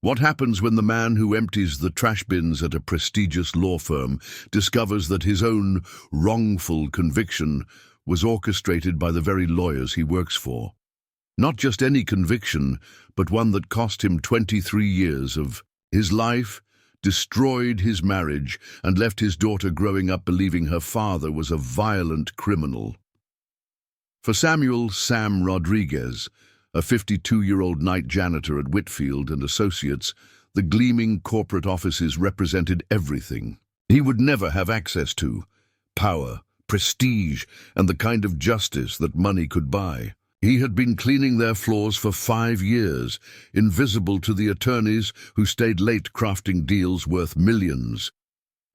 What happens when the man who empties the trash bins at a prestigious law firm discovers that his own wrongful conviction was orchestrated by the very lawyers he works for? Not just any conviction, but one that cost him 23 years of his life, destroyed his marriage, and left his daughter growing up believing her father was a violent criminal. For Samuel "Sam" Rodriguez, a 52-year-old night janitor at Whitfield Associates, the gleaming corporate offices represented everything he would never have access to: power, prestige, and the kind of justice that money could buy. He had been cleaning their floors for 5 years, invisible to the attorneys who stayed late crafting deals worth millions.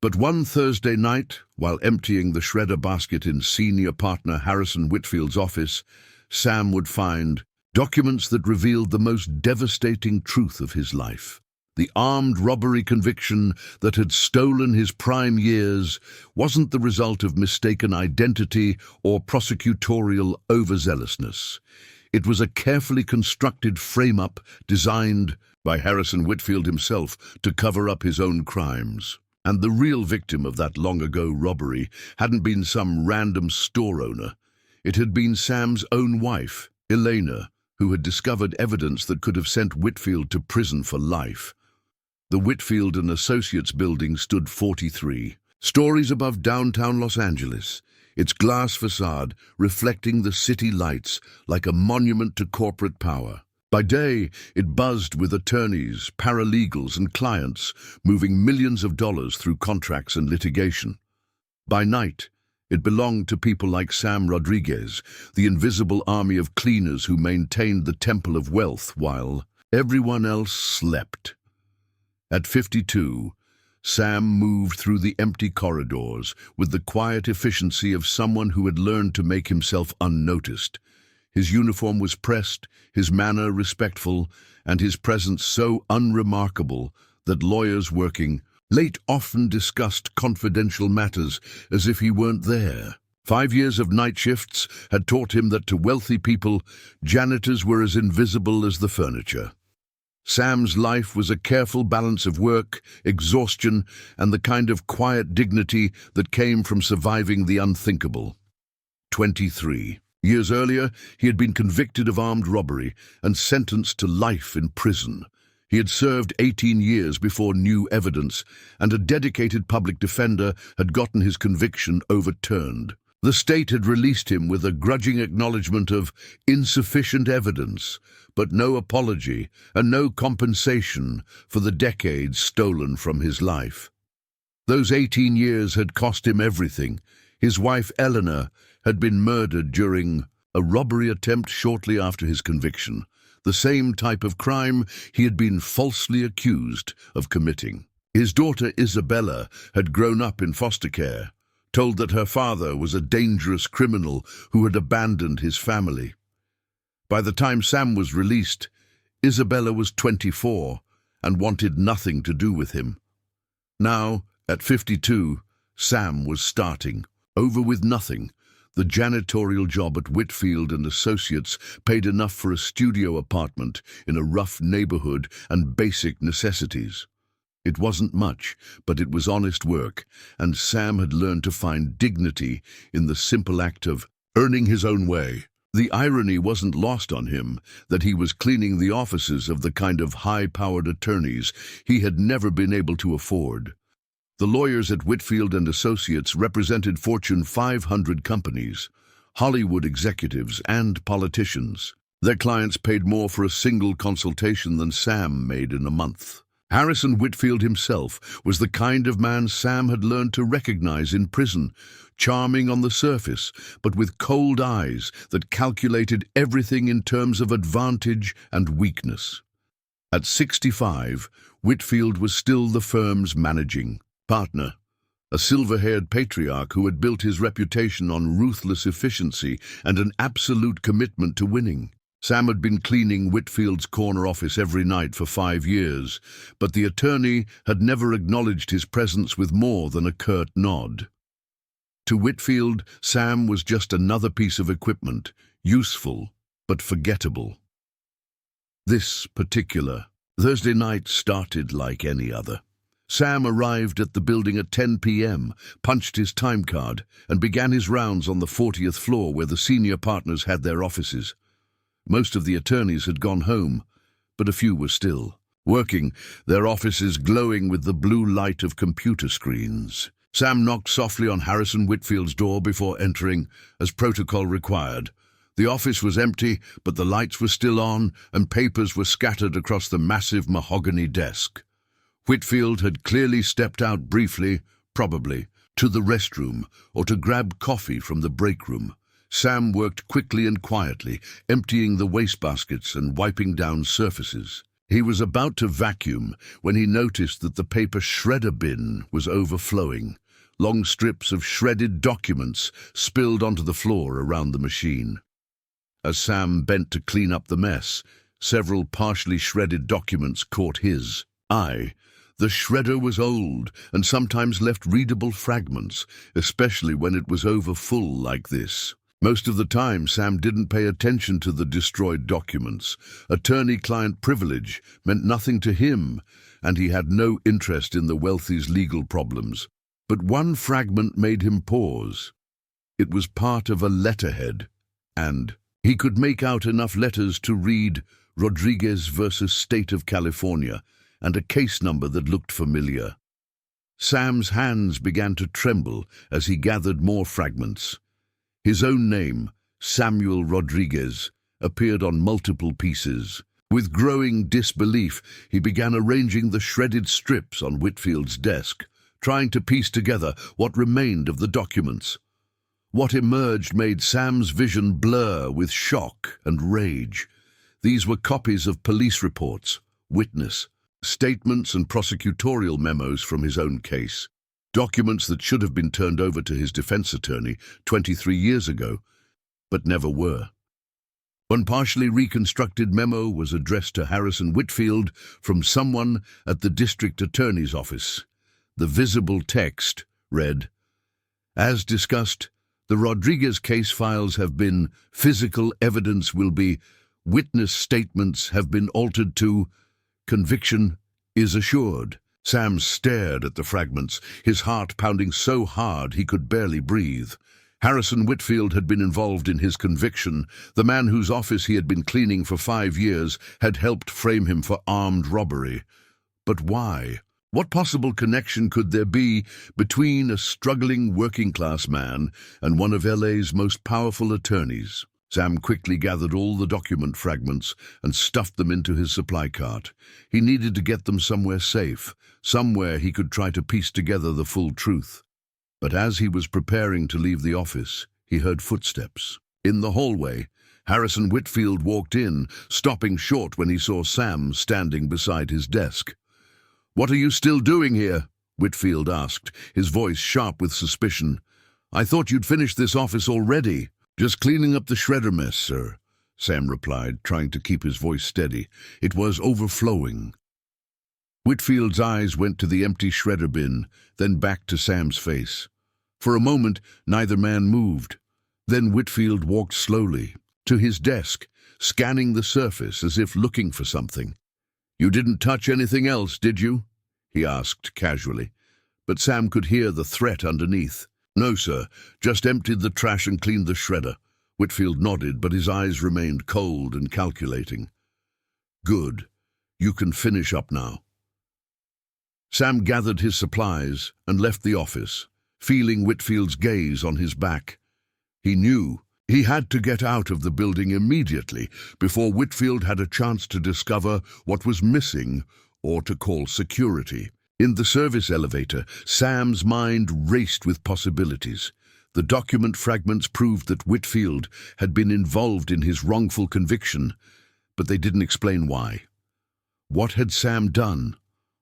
But one Thursday night, while emptying the shredder basket in senior partner Harrison Whitfield's office, Sam would find documents that revealed the most devastating truth of his life. The armed robbery conviction that had stolen his prime years wasn't the result of mistaken identity or prosecutorial overzealousness. It was a carefully constructed frame-up designed by Harrison Whitfield himself to cover up his own crimes. And the real victim of that long-ago robbery hadn't been some random store owner. It had been Sam's own wife, Elena, who had discovered evidence that could have sent Whitfield to prison for life. The Whitfield Associates building stood 43 stories above downtown Los Angeles, its glass facade reflecting the city lights like a monument to corporate power. By day, it buzzed with attorneys, paralegals, and clients, moving millions of dollars through contracts and litigation. By night, it belonged to people like Sam Rodriguez, the invisible army of cleaners who maintained the temple of wealth while everyone else slept. At 52, Sam moved through the empty corridors with the quiet efficiency of someone who had learned to make himself unnoticed. His uniform was pressed, his manner respectful, and his presence so unremarkable that lawyers working late often discussed confidential matters as if he weren't there. 5 years of night shifts had taught him that to wealthy people, janitors were as invisible as the furniture. Sam's life was a careful balance of work, exhaustion, and the kind of quiet dignity that came from surviving the unthinkable. 23 years earlier, he had been convicted of armed robbery and sentenced to life in prison. He had served 18 years before new evidence, and a dedicated public defender had gotten his conviction overturned. The state had released him with a grudging acknowledgement of insufficient evidence, but no apology and no compensation for the decades stolen from his life. Those 18 years had cost him everything. His wife, Elena, had been murdered during a robbery attempt shortly after his conviction, the same type of crime he had been falsely accused of committing. His daughter, Isabella, had grown up in foster care, told that her father was a dangerous criminal who had abandoned his family. By the time Sam was released, Isabella was 24 and wanted nothing to do with him. Now, at 52, Sam was starting over with nothing. The janitorial job at Whitfield Associates paid enough for a studio apartment in a rough neighborhood and basic necessities. It wasn't much, but it was honest work, and Sam had learned to find dignity in the simple act of earning his own way. The irony wasn't lost on him that he was cleaning the offices of the kind of high-powered attorneys he had never been able to afford. The lawyers at Whitfield Associates represented Fortune 500 companies, Hollywood executives, and politicians. Their clients paid more for a single consultation than Sam made in a month. Harrison Whitfield himself was the kind of man Sam had learned to recognize in prison, charming on the surface, but with cold eyes that calculated everything in terms of advantage and weakness. At 65, Whitfield was still the firm's managing partner, a silver-haired patriarch who had built his reputation on ruthless efficiency and an absolute commitment to winning. Sam had been cleaning Whitfield's corner office every night for 5 years, but the attorney had never acknowledged his presence with more than a curt nod. To Whitfield, Sam was just another piece of equipment, useful but forgettable. This particular Thursday night started like any other. Sam arrived at the building at 10 p.m., punched his time card, and began his rounds on the 40th floor where the senior partners had their offices. Most of the attorneys had gone home, but a few were still working, their offices glowing with the blue light of computer screens. Sam knocked softly on Harrison Whitfield's door before entering, as protocol required. The office was empty, but the lights were still on, and papers were scattered across the massive mahogany desk. Whitfield had clearly stepped out briefly, probably, to the restroom or to grab coffee from the break room. Sam worked quickly and quietly, emptying the wastebaskets and wiping down surfaces. He was about to vacuum when he noticed that the paper shredder bin was overflowing. Long strips of shredded documents spilled onto the floor around the machine. As Sam bent to clean up the mess, several partially shredded documents caught his eye. The shredder was old and sometimes left readable fragments, especially when it was overfull like this. Most of the time, Sam didn't pay attention to the destroyed documents. Attorney-client privilege meant nothing to him, and he had no interest in the wealthy's legal problems. But one fragment made him pause. It was part of a letterhead, and he could make out enough letters to read Rodriguez versus State of California and a case number that looked familiar. Sam's hands began to tremble as he gathered more fragments. His own name, Samuel Rodriguez, appeared on multiple pieces. With growing disbelief, he began arranging the shredded strips on Whitfield's desk, trying to piece together what remained of the documents. What emerged made Sam's vision blur with shock and rage. These were copies of police reports, witness statements and prosecutorial memos from his own case. Documents that should have been turned over to his defense attorney 23 years ago, but never were. One partially reconstructed memo was addressed to Harrison Whitfield from someone at the district attorney's office. The visible text read, "As discussed, the Rodriguez case files have been, physical evidence will be, witness statements have been altered to, conviction is assured." Sam stared at the fragments, his heart pounding so hard he could barely breathe. Harrison Whitfield had been involved in his conviction. The man whose office he had been cleaning for 5 years had helped frame him for armed robbery. But why? What possible connection could there be between a struggling working-class man and one of LA's most powerful attorneys? Sam quickly gathered all the document fragments and stuffed them into his supply cart. He needed to get them somewhere safe, somewhere he could try to piece together the full truth. But as he was preparing to leave the office, he heard footsteps. In the hallway, Harrison Whitfield walked in, stopping short when he saw Sam standing beside his desk. "What are you still doing here?" Whitfield asked, his voice sharp with suspicion. "I thought you'd finished this office already." "Just cleaning up the shredder mess, sir," Sam replied, trying to keep his voice steady. "It was overflowing." Whitfield's eyes went to the empty shredder bin, then back to Sam's face. For a moment, neither man moved. Then Whitfield walked slowly to his desk, scanning the surface as if looking for something. "You didn't touch anything else, did you?" he asked casually. But Sam could hear the threat underneath. "No, sir. Just emptied the trash and cleaned the shredder." Whitfield nodded, but his eyes remained cold and calculating. "Good. You can finish up now." Sam gathered his supplies and left the office, feeling Whitfield's gaze on his back. He knew he had to get out of the building immediately before Whitfield had a chance to discover what was missing or to call security. In the service elevator, Sam's mind raced with possibilities. The document fragments proved that Whitfield had been involved in his wrongful conviction, but they didn't explain why. What had Sam done,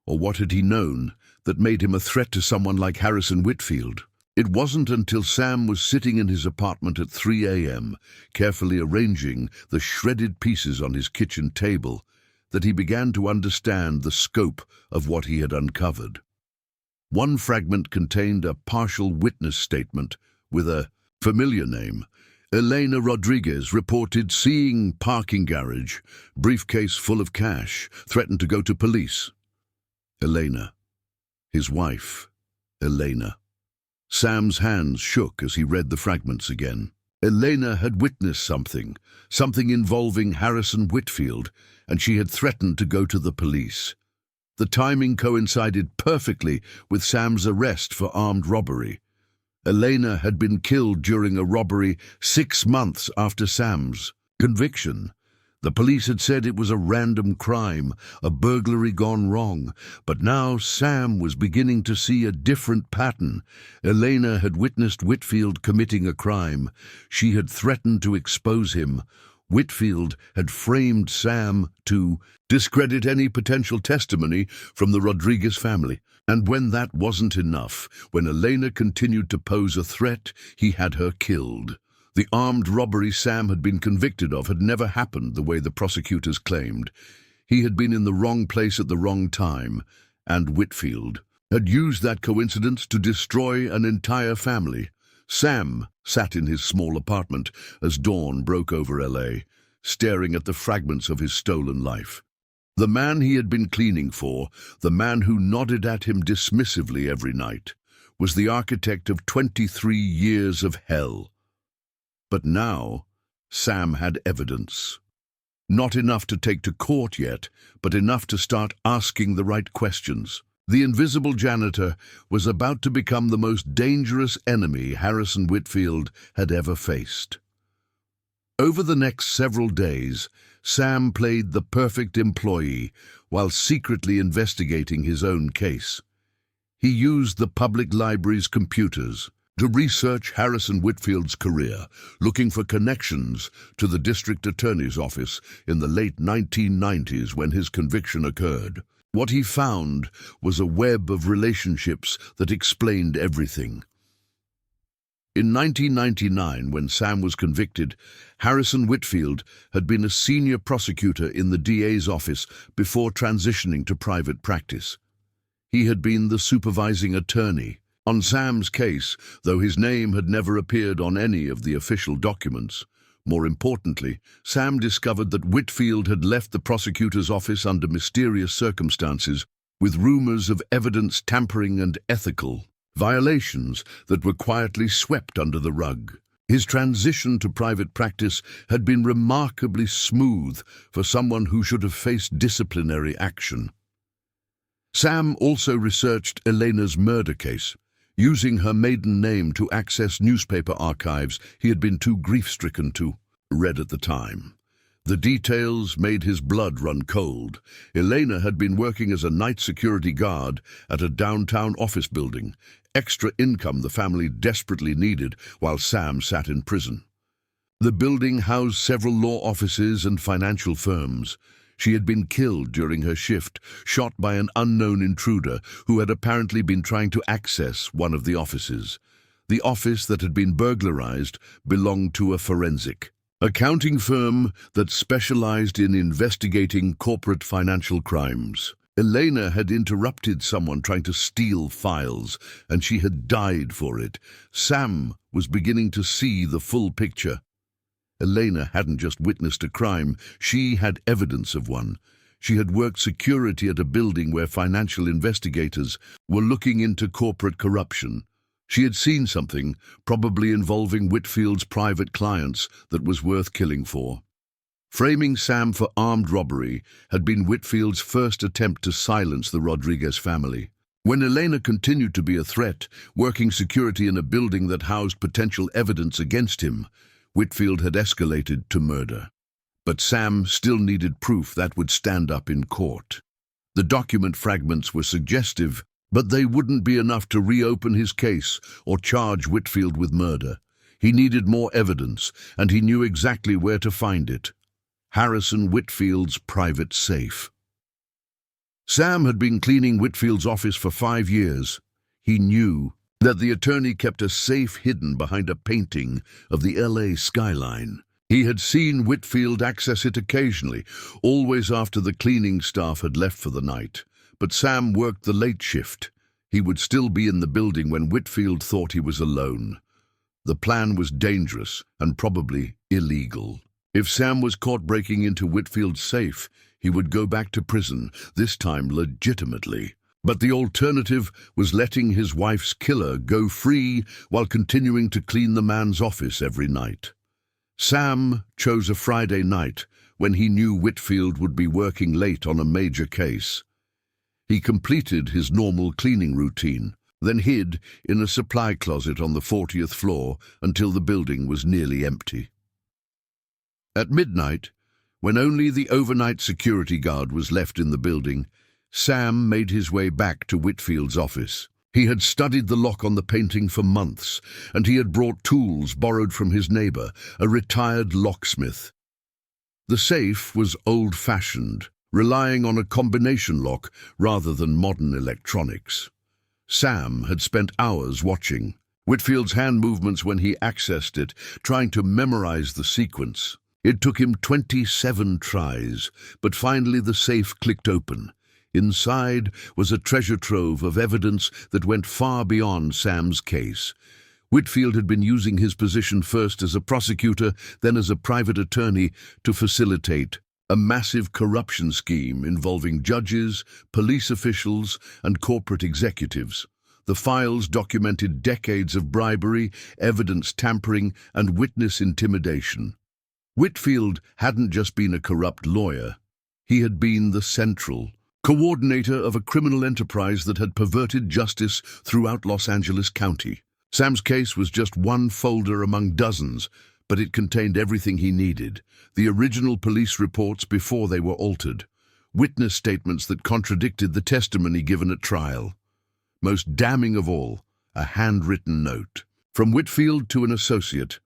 or what had he known, that made him a threat to someone like Harrison Whitfield? It wasn't until Sam was sitting in his apartment at 3 a.m., carefully arranging the shredded pieces on his kitchen table, that he began to understand the scope of what he had uncovered. One fragment contained a partial witness statement with a familiar name, Elena Rodriguez reported seeing parking garage, briefcase full of cash, threatened to go to police. Elena. His wife. Elena. Sam's hands shook as he read the fragments again. Elena had witnessed something involving Harrison Whitfield, and she had threatened to go to the police. The timing coincided perfectly with Sam's arrest for armed robbery. Elena had been killed during a robbery 6 months after Sam's conviction. The police had said it was a random crime, a burglary gone wrong, but now Sam was beginning to see a different pattern. Elena had witnessed Whitfield committing a crime. She had threatened to expose him. Whitfield had framed Sam to discredit any potential testimony from the Rodriguez family. And when that wasn't enough, when Elena continued to pose a threat, he had her killed. The armed robbery Sam had been convicted of had never happened the way the prosecutors claimed. He had been in the wrong place at the wrong time, and Whitfield had used that coincidence to destroy an entire family. Sam sat in his small apartment as dawn broke over LA, staring at the fragments of his stolen life. The man he had been cleaning for, the man who nodded at him dismissively every night, was the architect of 23 years of hell. But now, Sam had evidence. Not enough to take to court yet, but enough to start asking the right questions. The invisible janitor was about to become the most dangerous enemy Harrison Whitfield had ever faced. Over the next several days, Sam played the perfect employee while secretly investigating his own case. He used the public library's computers to research Harrison Whitfield's career, looking for connections to the district attorney's office in the late 1990s when his conviction occurred. What he found was a web of relationships that explained everything. In 1999, when Sam was convicted, Harrison Whitfield had been a senior prosecutor in the DA's office before transitioning to private practice. He had been the supervising attorney on Sam's case, though his name had never appeared on any of the official documents. More importantly, Sam discovered that Whitfield had left the prosecutor's office under mysterious circumstances, with rumors of evidence tampering and ethical violations that were quietly swept under the rug. His transition to private practice had been remarkably smooth for someone who should have faced disciplinary action. Sam also researched Elena's murder case, using her maiden name to access newspaper archives he had been too grief-stricken to read at the time. The details made his blood run cold. Elena had been working as a night security guard at a downtown office building, extra income the family desperately needed while Sam sat in prison. The building housed several law offices and financial firms. She had been killed during her shift, shot by an unknown intruder who had apparently been trying to access one of the offices. The office that had been burglarized belonged to a forensic accounting firm that specialized in investigating corporate financial crimes. Elena had interrupted someone trying to steal files, and she had died for it. Sam was beginning to see the full picture. Elena hadn't just witnessed a crime, she had evidence of one. She had worked security at a building where financial investigators were looking into corporate corruption. She had seen something, probably involving Whitfield's private clients, that was worth killing for. Framing Sam for armed robbery had been Whitfield's first attempt to silence the Rodriguez family. When Elena continued to be a threat, working security in a building that housed potential evidence against him, Whitfield had escalated to murder. But Sam still needed proof that would stand up in court. The document fragments were suggestive, but they wouldn't be enough to reopen his case or charge Whitfield with murder. He needed more evidence, and he knew exactly where to find it. Harrison Whitfield's private safe. Sam had been cleaning Whitfield's office for 5 years. He knew that the attorney kept a safe hidden behind a painting of the LA skyline. He had seen Whitfield access it occasionally, always after the cleaning staff had left for the night. But Sam worked the late shift. He would still be in the building when Whitfield thought he was alone. The plan was dangerous and probably illegal. If Sam was caught breaking into Whitfield's safe, he would go back to prison, this time legitimately. But the alternative was letting his wife's killer go free while continuing to clean the man's office every night. Sam chose a Friday night when he knew Whitfield would be working late on a major case. He completed his normal cleaning routine, then hid in a supply closet on the 40th floor until the building was nearly empty. At midnight, when only the overnight security guard was left in the building, Sam made his way back to Whitfield's office. He had studied the lock on the painting for months, and he had brought tools borrowed from his neighbor, a retired locksmith. The safe was old-fashioned, relying on a combination lock rather than modern electronics. Sam had spent hours watching Whitfield's hand movements when he accessed it, trying to memorize the sequence. It took him 27 tries, but finally the safe clicked open. Inside was a treasure trove of evidence that went far beyond Sam's case. Whitfield had been using his position first as a prosecutor, then as a private attorney to facilitate a massive corruption scheme involving judges, police officials, and corporate executives. The files documented decades of bribery, evidence tampering, and witness intimidation. Whitfield hadn't just been a corrupt lawyer. He had been the central coordinator of a criminal enterprise that had perverted justice throughout Los Angeles County. Sam's case was just one folder among dozens, but it contained everything he needed. The original police reports before they were altered, witness statements that contradicted the testimony given at trial. Most damning of all, a handwritten note. From Whitfield to an associate.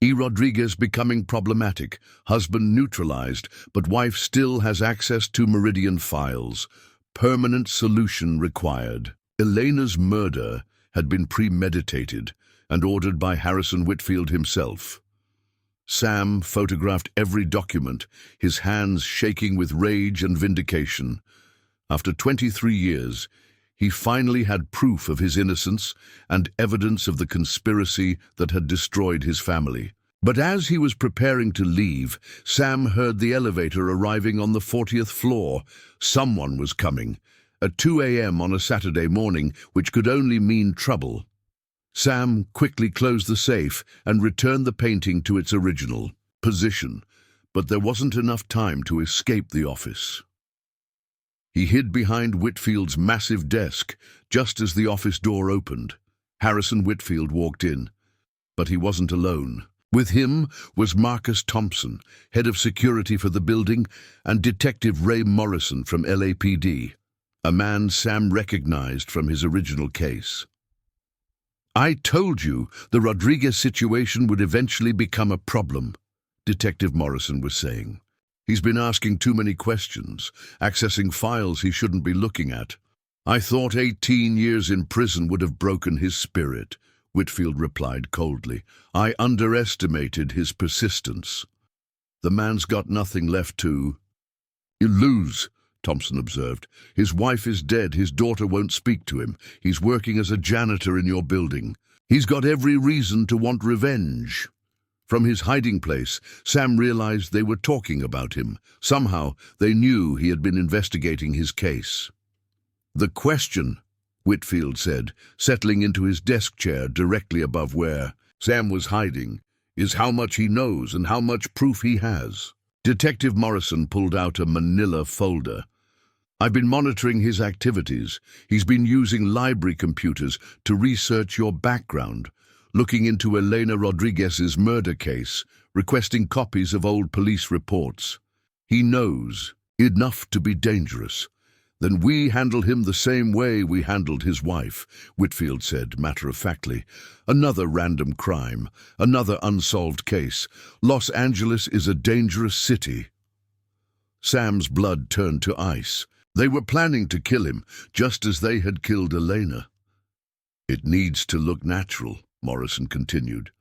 E. Rodriguez becoming problematic, husband neutralized, but wife still has access to Meridian files. Permanent solution required. Elena's murder had been premeditated and ordered by Harrison Whitfield himself. Sam photographed every document, his hands shaking with rage and vindication. After 23 years, he finally had proof of his innocence and evidence of the conspiracy that had destroyed his family. But as he was preparing to leave, Sam heard the elevator arriving on the 40th floor. Someone was coming, at 2 a.m. on a Saturday morning, which could only mean trouble. Sam quickly closed the safe and returned the painting to its original position, but there wasn't enough time to escape the office. He hid behind Whitfield's massive desk just as the office door opened. Harrison Whitfield walked in, but he wasn't alone. With him was Marcus Thompson, head of security for the building, and Detective Ray Morrison from LAPD, a man Sam recognized from his original case. "I told you the Rodriguez situation would eventually become a problem," Detective Morrison was saying. "He's been asking too many questions, accessing files he shouldn't be looking at. I thought 18 years in prison would have broken his spirit," Whitfield replied coldly. "I underestimated his persistence. The man's got nothing left to lose," Thompson observed. "His wife is dead, his daughter won't speak to him. He's working as a janitor in your building. He's got every reason to want revenge." From his hiding place, Sam realized they were talking about him. Somehow, they knew he had been investigating his case. "The question," Whitfield said, settling into his desk chair directly above where Sam was hiding, "is how much he knows and how much proof he has." Detective Morrison pulled out a manila folder. "I've been monitoring his activities. He's been using library computers to research your background, looking into Elena Rodriguez's murder case, requesting copies of old police reports. He knows enough to be dangerous. Then we handle him the same way we handled his wife," Whitfield said matter-of-factly. "Another random crime, another unsolved case. Los Angeles is a dangerous city." Sam's blood turned to ice. They were planning to kill him, just as they had killed Elena. "It needs to look natural," Morrison continued.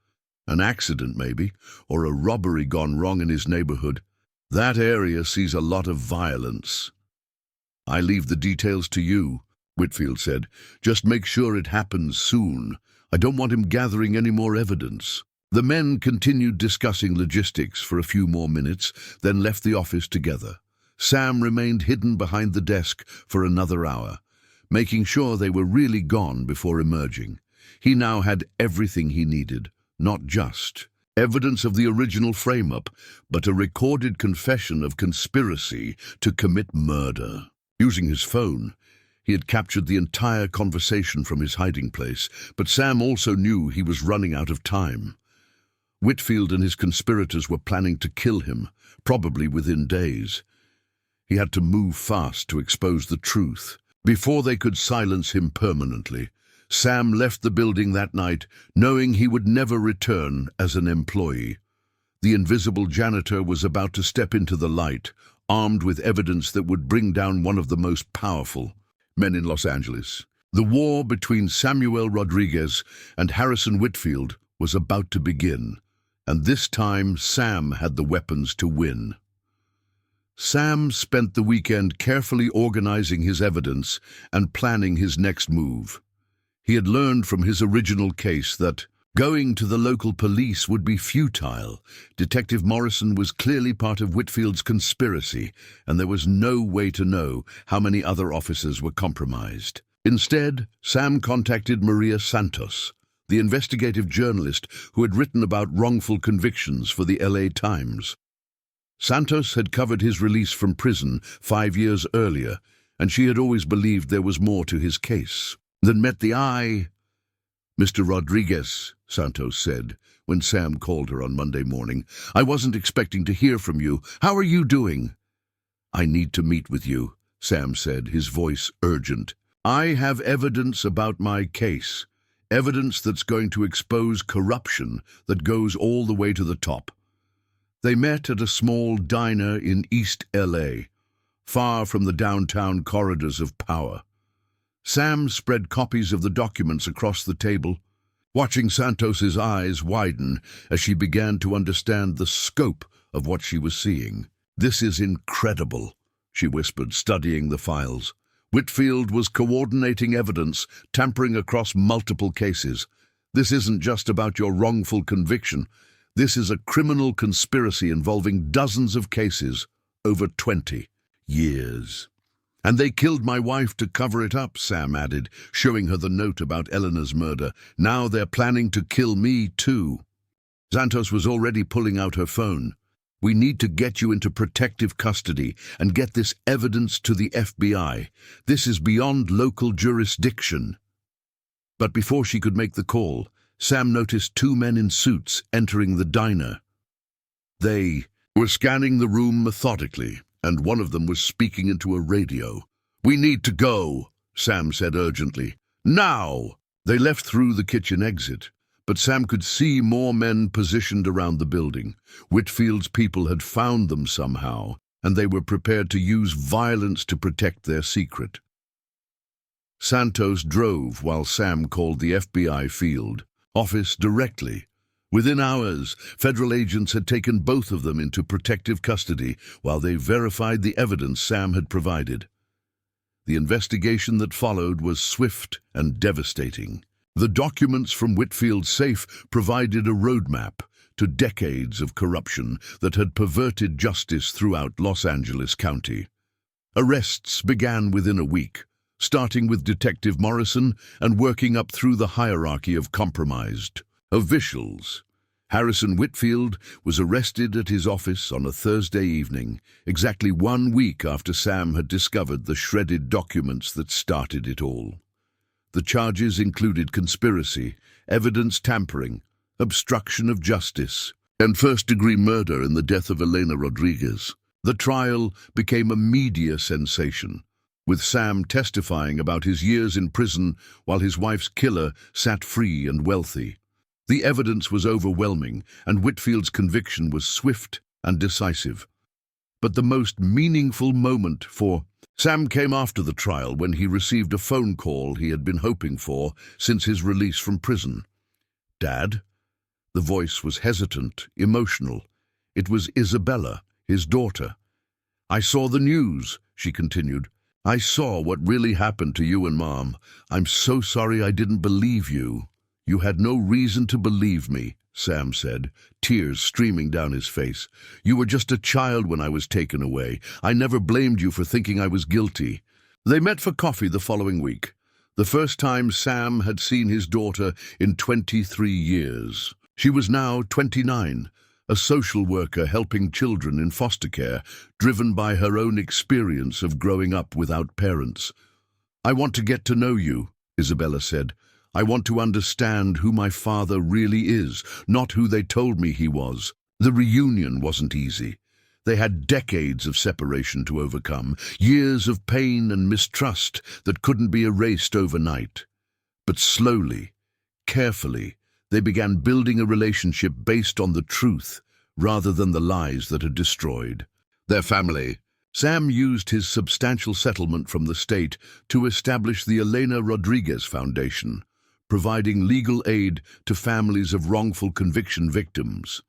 "An accident, maybe, or a robbery gone wrong in his neighborhood. That area sees a lot of violence." "I leave the details to you," Whitfield said. "Just make sure it happens soon. I don't want him gathering any more evidence." The men continued discussing logistics for a few more minutes, then left the office together. Sam remained hidden behind the desk for another hour, making sure they were really gone before emerging. He now had everything he needed, not just evidence of the original frame-up, but a recorded confession of conspiracy to commit murder. Using his phone, he had captured the entire conversation from his hiding place, but Sam also knew he was running out of time. Whitfield and his conspirators were planning to kill him, probably within days. He had to move fast to expose the truth. Before they could silence him permanently, Sam left the building that night, knowing he would never return as an employee. The invisible janitor was about to step into the light, armed with evidence that would bring down one of the most powerful men in Los Angeles. The war between Samuel Rodriguez and Harrison Whitfield was about to begin, and this time Sam had the weapons to win. Sam spent the weekend carefully organizing his evidence and planning his next move. He had learned from his original case that going to the local police would be futile. Detective Morrison was clearly part of Whitfield's conspiracy, and there was no way to know how many other officers were compromised. Instead, Sam contacted Maria Santos, the investigative journalist who had written about wrongful convictions for the LA Times. Santos had covered his release from prison 5 years earlier, and she had always believed there was more to his case than met the eye. "Mr. Rodriguez," Santos said, when Sam called her on Monday morning, "I wasn't expecting to hear from you. How are you doing?" "I need to meet with you," Sam said, his voice urgent. "I have evidence about my case. Evidence that's going to expose corruption that goes all the way to the top." They met at a small diner in East LA, far from the downtown corridors of power. Sam spread copies of the documents across the table, watching Santos's eyes widen as she began to understand the scope of what she was seeing. "This is incredible," she whispered, studying the files. Whitfield was coordinating evidence, tampering across multiple cases. "This isn't just about your wrongful conviction. This is a criminal conspiracy involving dozens of cases over 20 years. And they killed my wife to cover it up," Sam added, showing her the note about Elena's murder. "Now they're planning to kill me too." Santos was already pulling out her phone. "We need to get you into protective custody and get this evidence to the FBI. This is beyond local jurisdiction." But before she could make the call, Sam noticed 2 men in suits entering the diner. They were scanning the room methodically, and one of them was speaking into a radio. "We need to go," Sam said urgently. "Now!" They left through the kitchen exit, but Sam could see more men positioned around the building. Whitfield's people had found them somehow, and they were prepared to use violence to protect their secret. Santos drove while Sam called the FBI field office directly. Within hours, federal agents had taken both of them into protective custody while they verified the evidence Sam had provided. The investigation that followed was swift and devastating. The documents from Whitfield's safe provided a roadmap to decades of corruption that had perverted justice throughout Los Angeles County. Arrests began within a week, starting with Detective Morrison and working up through the hierarchy of compromised officials. Harrison Whitfield was arrested at his office on a Thursday evening, exactly 1 week after Sam had discovered the shredded documents that started it all. The charges included conspiracy, evidence tampering, obstruction of justice, and first-degree murder in the death of Elena Rodriguez. The trial became a media sensation, with Sam testifying about his years in prison while his wife's killer sat free and wealthy. The evidence was overwhelming, and Whitfield's conviction was swift and decisive. But the most meaningful moment for Sam came after the trial, when he received a phone call he had been hoping for since his release from prison. "Dad?" The voice was hesitant, emotional. It was Isabella, his daughter. "I saw the news," she continued. "I saw what really happened to you and Mom. I'm so sorry I didn't believe you." "You had no reason to believe me," Sam said, tears streaming down his face. "You were just a child when I was taken away. I never blamed you for thinking I was guilty." They met for coffee the following week, the first time Sam had seen his daughter in 23 years. She was now 29, a social worker helping children in foster care, driven by her own experience of growing up without parents. "I want to get to know you," Isabella said. "I want to understand who my father really is, not who they told me he was." The reunion wasn't easy. They had decades of separation to overcome, years of pain and mistrust that couldn't be erased overnight. But slowly, carefully, they began building a relationship based on the truth rather than the lies that had destroyed their family. Sam used his substantial settlement from the state to establish the Elena Rodriguez Foundation, providing legal aid to families of wrongful conviction victims.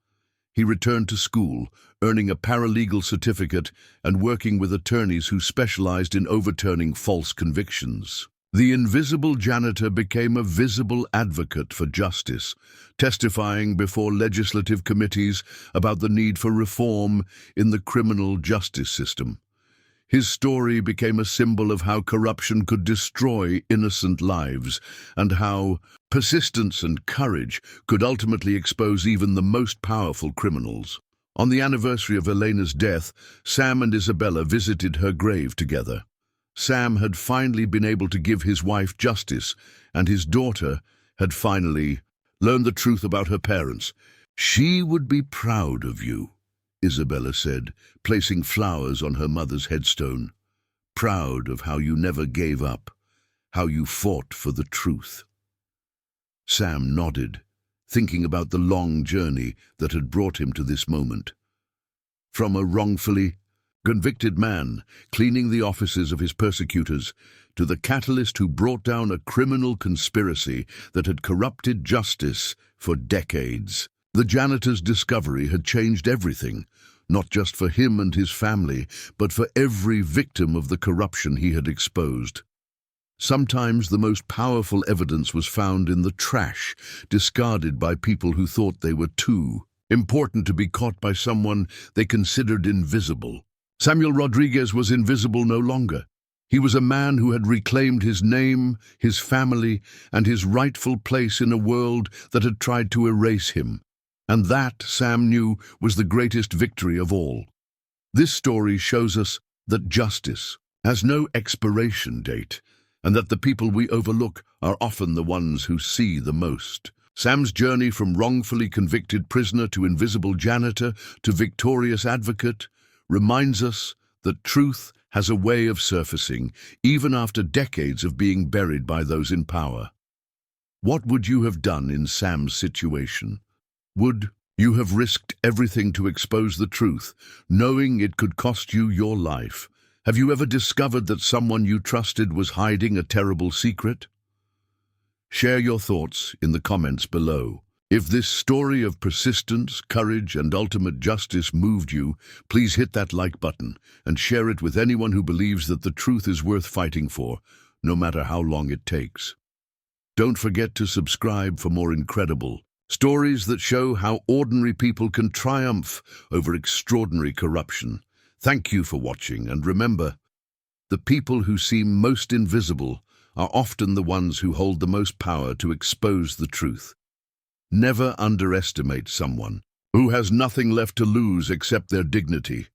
He returned to school, earning a paralegal certificate and working with attorneys who specialized in overturning false convictions. The invisible janitor became a visible advocate for justice, testifying before legislative committees about the need for reform in the criminal justice system. His story became a symbol of how corruption could destroy innocent lives and how persistence and courage could ultimately expose even the most powerful criminals. On the anniversary of Elena's death, Sam and Isabella visited her grave together. Sam had finally been able to give his wife justice, and his daughter had finally learned the truth about her parents. "She would be proud of you," Isabella said, placing flowers on her mother's headstone. "Proud of how you never gave up, how you fought for the truth." Sam nodded, thinking about the long journey that had brought him to this moment. From a wrongfully convicted man cleaning the offices of his persecutors to the catalyst who brought down a criminal conspiracy that had corrupted justice for decades. The janitor's discovery had changed everything, not just for him and his family, but for every victim of the corruption he had exposed. Sometimes the most powerful evidence was found in the trash, discarded by people who thought they were too important to be caught by someone they considered invisible. Samuel Rodriguez was invisible no longer. He was a man who had reclaimed his name, his family, and his rightful place in a world that had tried to erase him. And that, Sam knew, was the greatest victory of all. This story shows us that justice has no expiration date, and that the people we overlook are often the ones who see the most. Sam's journey from wrongfully convicted prisoner to invisible janitor to victorious advocate reminds us that truth has a way of surfacing, even after decades of being buried by those in power. What would you have done in Sam's situation? Would you have risked everything to expose the truth, knowing it could cost you your life? Have you ever discovered that someone you trusted was hiding a terrible secret? Share your thoughts in the comments below. If this story of persistence, courage, and ultimate justice moved you, please hit that like button and share it with anyone who believes that the truth is worth fighting for, no matter how long it takes. Don't forget to subscribe for more incredible stories that show how ordinary people can triumph over extraordinary corruption. Thank you for watching, and remember, the people who seem most invisible are often the ones who hold the most power to expose the truth. Never underestimate someone who has nothing left to lose except their dignity.